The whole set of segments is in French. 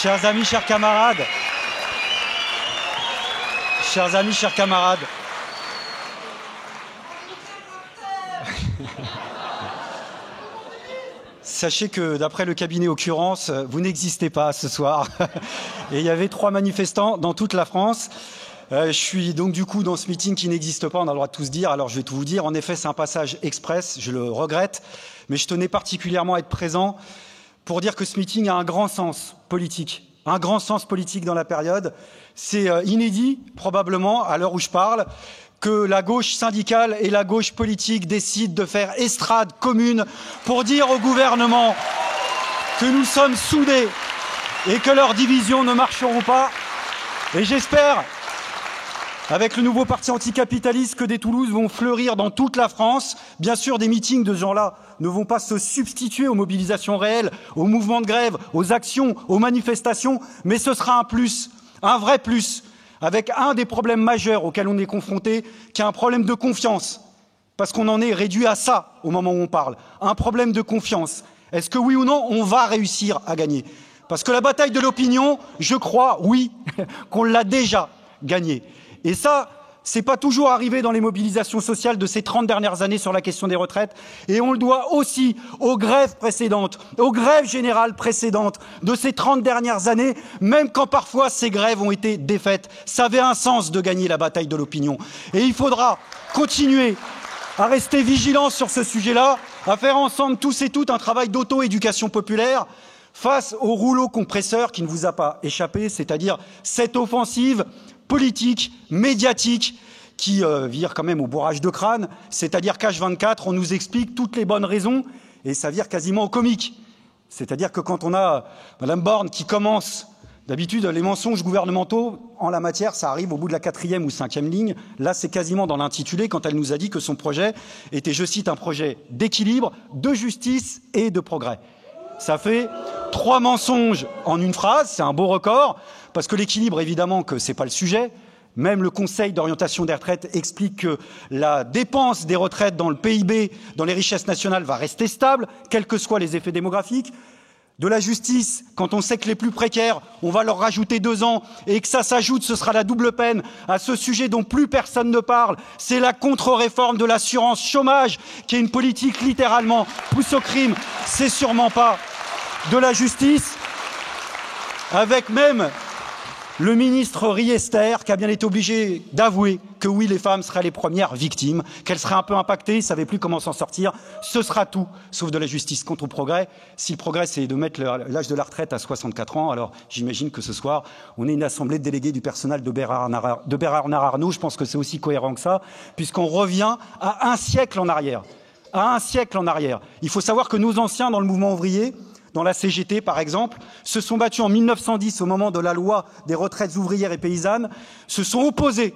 Chers amis, chers camarades, sachez que d'après le cabinet Occurrence, vous n'existez pas ce soir. Et il y avait 3 manifestants dans toute la France. Je suis donc du coup dans ce meeting qui n'existe pas, on a le droit de tout se dire, alors je vais tout vous dire. En effet, c'est un passage express, je le regrette, mais je tenais particulièrement à être présent pour dire que ce meeting a un grand sens politique dans la période. C'est inédit, probablement, à l'heure où je parle, que la gauche syndicale et la gauche politique décident de faire estrade commune pour dire au gouvernement que nous sommes soudés et que leurs divisions ne marcheront pas. Et j'espère, avec le nouveau parti anticapitaliste, que des Toulouse vont fleurir dans toute la France. Bien sûr, des meetings de ce genre-là ne vont pas se substituer aux mobilisations réelles, aux mouvements de grève, aux actions, aux manifestations, mais ce sera un plus, un vrai plus, avec un des problèmes majeurs auxquels on est confronté, qui est un problème de confiance, parce qu'on en est réduit à ça au moment où on parle, un problème de confiance. Est-ce que oui ou non, on va réussir à gagner? Parce que la bataille de l'opinion, je crois, oui, qu'on l'a déjà gagnée. Et ça, c'est pas toujours arrivé dans les mobilisations sociales de ces 30 dernières années sur la question des retraites. Et on le doit aussi aux grèves précédentes, aux grèves générales précédentes de ces 30 dernières années, même quand parfois ces grèves ont été défaites. Ça avait un sens de gagner la bataille de l'opinion. Et il faudra continuer à rester vigilants sur ce sujet-là, à faire ensemble tous et toutes un travail d'auto-éducation populaire face au rouleau compresseur qui ne vous a pas échappé, c'est-à-dire cette offensive politique, médiatique, qui vire quand même au bourrage de crâne, c'est-à-dire qu'H24, on nous explique toutes les bonnes raisons, et ça vire quasiment au comique. C'est-à-dire que quand on a Mme Borne qui commence, d'habitude, les mensonges gouvernementaux, en la matière, ça arrive au bout de la 4e ou 5e ligne. Là, c'est quasiment dans l'intitulé, quand elle nous a dit que son projet était, je cite, un projet d'équilibre, de justice et de progrès. Ça fait 3 mensonges en une phrase, c'est un beau record, parce que l'équilibre, évidemment, que c'est pas le sujet. Même le Conseil d'orientation des retraites explique que la dépense des retraites dans le PIB, dans les richesses nationales, va rester stable, quels que soient les effets démographiques. De la justice, quand on sait que les plus précaires, on va leur rajouter 2 ans et que ça s'ajoute, ce sera la double peine à ce sujet dont plus personne ne parle. C'est la contre-réforme de l'assurance chômage, qui est une politique littéralement pousse au crime. C'est sûrement pas de la justice, avec même le ministre Riester, qui a bien été obligé d'avouer que oui, les femmes seraient les premières victimes, qu'elles seraient un peu impactées, ils ne savaient plus comment s'en sortir. Ce sera tout, sauf de la justice contre le progrès. Si le progrès, c'est de mettre l'âge de la retraite à 64 ans, alors j'imagine que ce soir, on est une assemblée de délégués du personnel de Bernard Arnault. Je pense que c'est aussi cohérent que ça, puisqu'on revient à un siècle en arrière. À un siècle en arrière. Il faut savoir que nos anciens dans le mouvement ouvrier, dans la CGT par exemple, se sont battus en 1910 au moment de la loi des retraites ouvrières et paysannes, se sont opposés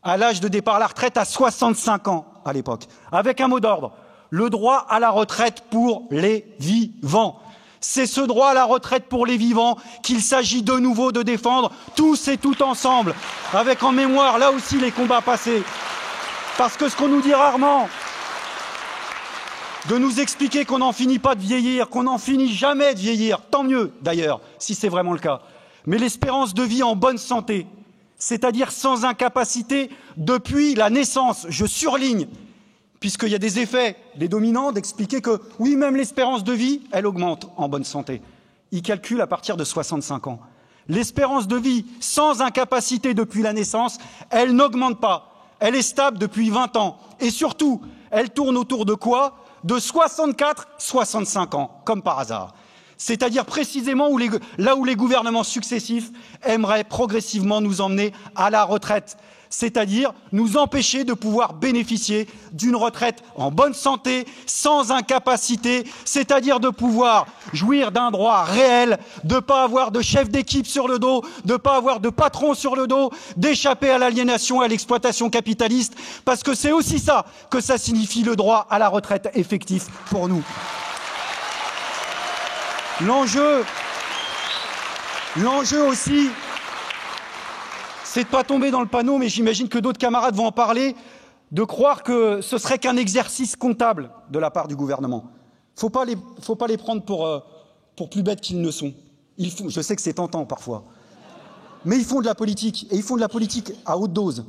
à l'âge de départ à la retraite à 65 ans à l'époque, avec un mot d'ordre, le droit à la retraite pour les vivants. C'est ce droit à la retraite pour les vivants qu'il s'agit de nouveau de défendre tous et toutes ensemble, avec en mémoire là aussi les combats passés. Parce que ce qu'on nous dit rarement, de nous expliquer qu'on n'en finit pas de vieillir, qu'on n'en finit jamais de vieillir, tant mieux d'ailleurs, si c'est vraiment le cas. Mais l'espérance de vie en bonne santé, c'est-à-dire sans incapacité depuis la naissance, je surligne, puisqu'il y a des effets, des dominants, d'expliquer que oui, même l'espérance de vie, elle augmente en bonne santé. Ils calculent à partir de 65 ans. L'espérance de vie sans incapacité depuis la naissance, elle n'augmente pas. Elle est stable depuis 20 ans. Et surtout, elle tourne autour de quoi ? De 64-65 ans, comme par hasard. C'est-à-dire précisément là où les gouvernements successifs aimeraient progressivement nous emmener à la retraite. C'est-à-dire nous empêcher de pouvoir bénéficier d'une retraite en bonne santé, sans incapacité, c'est-à-dire de pouvoir jouir d'un droit réel, de ne pas avoir de chef d'équipe sur le dos, de ne pas avoir de patron sur le dos, d'échapper à l'aliénation et à l'exploitation capitaliste, parce que c'est aussi ça que ça signifie le droit à la retraite effectif pour nous. L'enjeu aussi, c'est de ne pas tomber dans le panneau, mais j'imagine que d'autres camarades vont en parler, de croire que ce serait qu'un exercice comptable de la part du gouvernement. Faut pas les prendre pour plus bêtes qu'ils ne sont. Je sais que c'est tentant parfois. Mais ils font de la politique, et ils font de la politique à haute dose.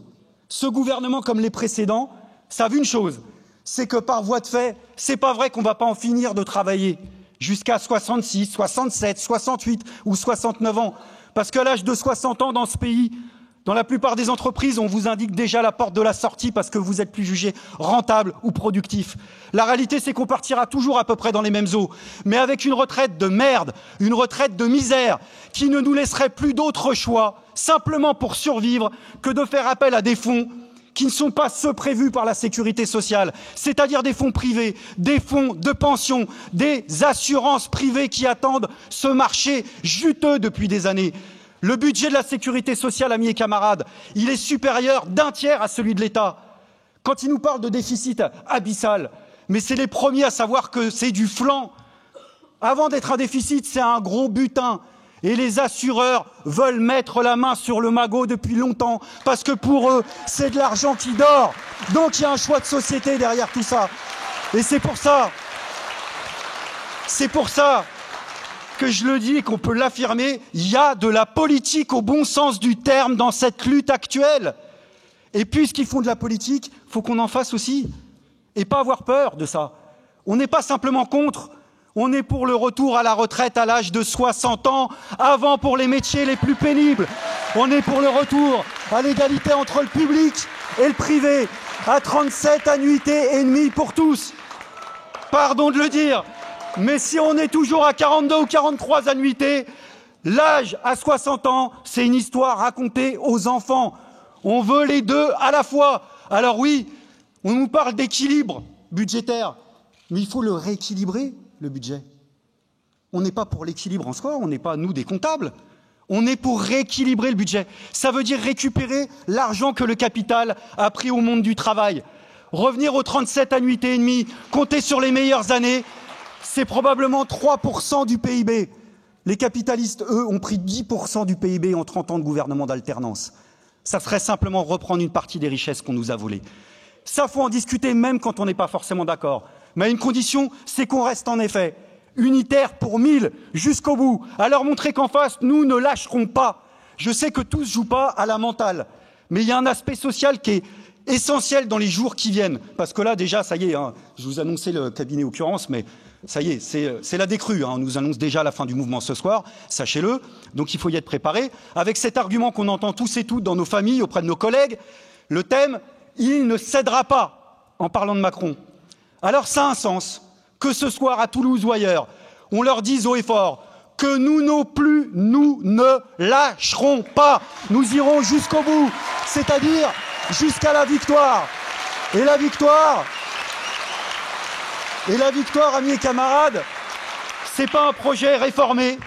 Ce gouvernement, comme les précédents, savent une chose, c'est que par voie de fait, c'est pas vrai qu'on va pas en finir de travailler jusqu'à 66, 67, 68 ou 69 ans. Parce qu'à l'âge de 60 ans dans ce pays, dans la plupart des entreprises, on vous indique déjà la porte de la sortie parce que vous êtes plus jugé rentable ou productif. La réalité, c'est qu'on partira toujours à peu près dans les mêmes eaux, mais avec une retraite de merde, une retraite de misère, qui ne nous laisserait plus d'autre choix, simplement pour survivre, que de faire appel à des fonds qui ne sont pas ceux prévus par la sécurité sociale, c'est-à-dire des fonds privés, des fonds de pension, des assurances privées qui attendent ce marché juteux depuis des années. Le budget de la sécurité sociale, amis et camarades, il est supérieur d'un tiers à celui de l'État. Quand ils nous parlent de déficit abyssal, mais c'est les premiers à savoir que c'est du flan. Avant d'être un déficit, c'est un gros butin. Et les assureurs veulent mettre la main sur le magot depuis longtemps, parce que pour eux, c'est de l'argent qui dort. Donc il y a un choix de société derrière tout ça. Et c'est pour ça que je le dis et qu'on peut l'affirmer, il y a de la politique au bon sens du terme dans cette lutte actuelle. Et puisqu'ils font de la politique, il faut qu'on en fasse aussi. Et pas avoir peur de ça. On n'est pas simplement contre, on est pour le retour à la retraite à l'âge de 60 ans, avant pour les métiers les plus pénibles. On est pour le retour à l'égalité entre le public et le privé, à 37 annuités et demie pour tous. Pardon de le dire, mais si on est toujours à 42 ou 43 annuités, l'âge à 60 ans, c'est une histoire racontée aux enfants. On veut les deux à la fois. Alors oui, on nous parle d'équilibre budgétaire, mais il faut le rééquilibrer, le budget. On n'est pas pour l'équilibre en soi, on n'est pas, nous, des comptables. On est pour rééquilibrer le budget. Ça veut dire récupérer l'argent que le capital a pris au monde du travail. Revenir aux 37 annuités et demie, compter sur les meilleures années, c'est probablement 3% du PIB. Les capitalistes, eux, ont pris 10% du PIB en 30 ans de gouvernement d'alternance. Ça serait simplement reprendre une partie des richesses qu'on nous a volées. Ça, faut en discuter même quand on n'est pas forcément d'accord. Mais à une condition, c'est qu'on reste en effet unitaire pour 1000 jusqu'au bout, à leur montrer qu'en face, nous ne lâcherons pas. Je sais que tout ne se joue pas à la mentale, mais il y a un aspect social qui est essentiel dans les jours qui viennent. Parce que là, déjà, ça y est, hein, je vous annonçais le cabinet occurrence, mais ça y est, c'est la décrue. Hein, on nous annonce déjà la fin du mouvement ce soir, sachez-le. Donc il faut y être préparé. Avec cet argument qu'on entend tous et toutes dans nos familles, auprès de nos collègues, le thème, il ne cédera pas, en parlant de Macron. Alors ça a un sens, que ce soir à Toulouse ou ailleurs, on leur dise haut et fort que nous non plus, nous ne lâcherons pas. Nous irons jusqu'au bout, c'est-à-dire jusqu'à la victoire. Et la victoire, amis et camarades, c'est pas un projet réformé,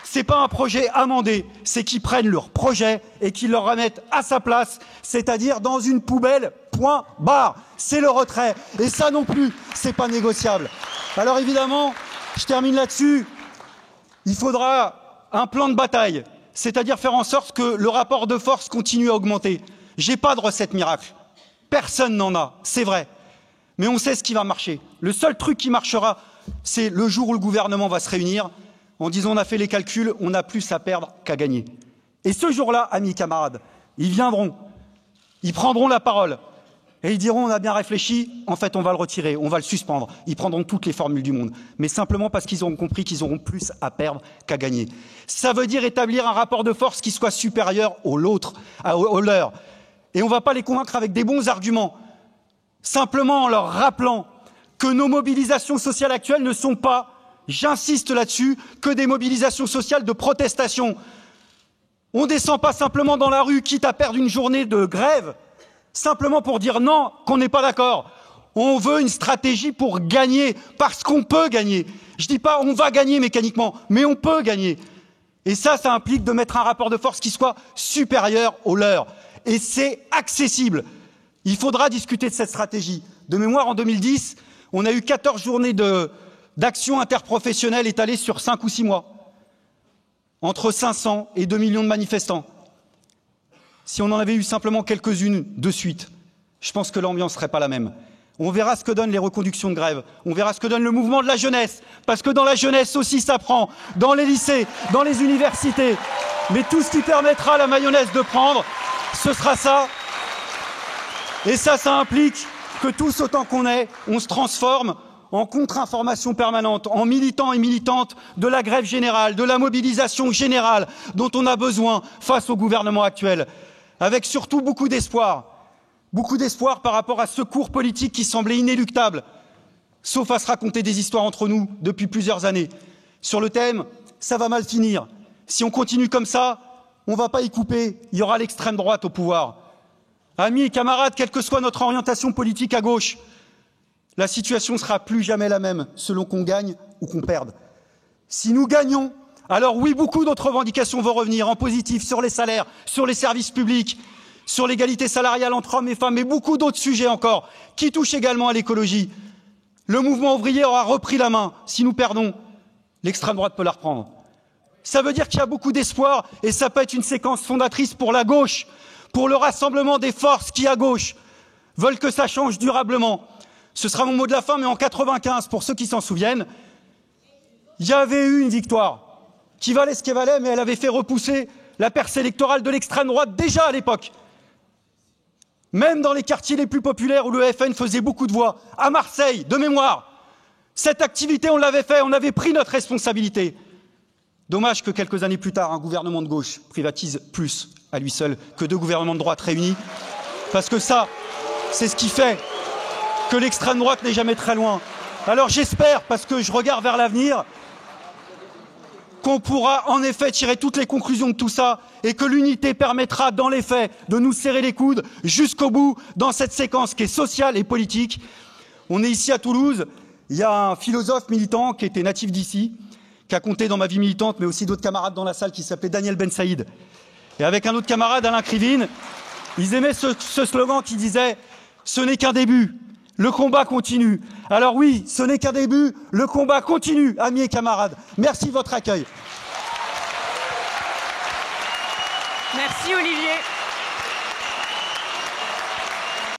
c'est pas un projet amendé, c'est qu'ils prennent leur projet et qu'ils le remettent à sa place, c'est-à-dire dans une poubelle, point barre. C'est le retrait. Et ça non plus, c'est pas négociable. Alors évidemment, je termine là-dessus, il faudra un plan de bataille, c'est-à-dire faire en sorte que le rapport de force continue à augmenter. J'ai pas de recette miracle. Personne n'en a, c'est vrai. Mais on sait ce qui va marcher. Le seul truc qui marchera, c'est le jour où le gouvernement va se réunir en disant on a fait les calculs, on a plus à perdre qu'à gagner. Et ce jour-là, amis camarades, ils viendront, ils prendront la parole et ils diront on a bien réfléchi, en fait on va le retirer, on va le suspendre. Ils prendront toutes les formules du monde, mais simplement parce qu'ils auront compris qu'ils auront plus à perdre qu'à gagner. Ça veut dire établir un rapport de force qui soit supérieur au leur. Et on ne va pas les convaincre avec des bons arguments, simplement en leur rappelant que nos mobilisations sociales actuelles ne sont pas, j'insiste là-dessus, que des mobilisations sociales de protestation. On ne descend pas simplement dans la rue, quitte à perdre une journée de grève, simplement pour dire non, qu'on n'est pas d'accord. On veut une stratégie pour gagner, parce qu'on peut gagner. Je ne dis pas on va gagner mécaniquement, mais on peut gagner. Et ça implique de mettre un rapport de force qui soit supérieur au leur. Et c'est accessible. Il faudra discuter de cette stratégie. De mémoire, en 2010, on a eu 14 journées d'action interprofessionnelle étalées sur 5 ou 6 mois, entre 500 et 2 millions de manifestants. Si on en avait eu simplement quelques-unes de suite, je pense que l'ambiance ne serait pas la même. On verra ce que donnent les reconductions de grève. On verra ce que donne le mouvement de la jeunesse. Parce que dans la jeunesse aussi, ça prend. Dans les lycées, dans les universités. Mais tout ce qui permettra à la mayonnaise de prendre, ce sera ça. Et ça implique que tous, autant qu'on est, on se transforme en contre-information permanente, en militants et militantes de la grève générale, de la mobilisation générale dont on a besoin face au gouvernement actuel. Avec surtout beaucoup d'espoir. Beaucoup d'espoir par rapport à ce cours politique qui semblait inéluctable, sauf à se raconter des histoires entre nous depuis plusieurs années. Sur le thème, ça va mal finir. Si on continue comme ça, on ne va pas y couper. Il y aura l'extrême droite au pouvoir. Amis et camarades, quelle que soit notre orientation politique à gauche, la situation ne sera plus jamais la même selon qu'on gagne ou qu'on perde. Si nous gagnons, alors oui, beaucoup d'autres revendications vont revenir en positif sur les salaires, sur les services publics, sur l'égalité salariale entre hommes et femmes, et beaucoup d'autres sujets encore, qui touchent également à l'écologie. Le mouvement ouvrier aura repris la main. Si nous perdons, l'extrême droite peut la reprendre. Ça veut dire qu'il y a beaucoup d'espoir, et ça peut être une séquence fondatrice pour la gauche, pour le rassemblement des forces qui, à gauche, veulent que ça change durablement. Ce sera mon mot de la fin, mais en 95, pour ceux qui s'en souviennent, il y avait eu une victoire qui valait ce qu'elle valait, mais elle avait fait repousser la percée électorale de l'extrême droite déjà à l'époque. Même dans les quartiers les plus populaires où le FN faisait beaucoup de voix, à Marseille, de mémoire, cette activité, on l'avait fait, on avait pris notre responsabilité. Dommage que quelques années plus tard, un gouvernement de gauche privatise plus à lui seul que deux gouvernements de droite réunis, parce que ça, c'est ce qui fait que l'extrême droite n'est jamais très loin. Alors j'espère, parce que je regarde vers l'avenir, qu'on pourra en effet tirer toutes les conclusions de tout ça et que l'unité permettra dans les faits de nous serrer les coudes jusqu'au bout dans cette séquence qui est sociale et politique. On est ici à Toulouse, il y a un philosophe militant qui était natif d'ici, qui a compté dans ma vie militante, mais aussi d'autres camarades dans la salle qui s'appelait Daniel Ben Saïd. Et avec un autre camarade, Alain Krivine, ils aimaient ce slogan qui disait « Ce n'est qu'un début ». Le combat continue. Alors oui, ce n'est qu'un début, le combat continue, amis et camarades. Merci de votre accueil. Merci Olivier.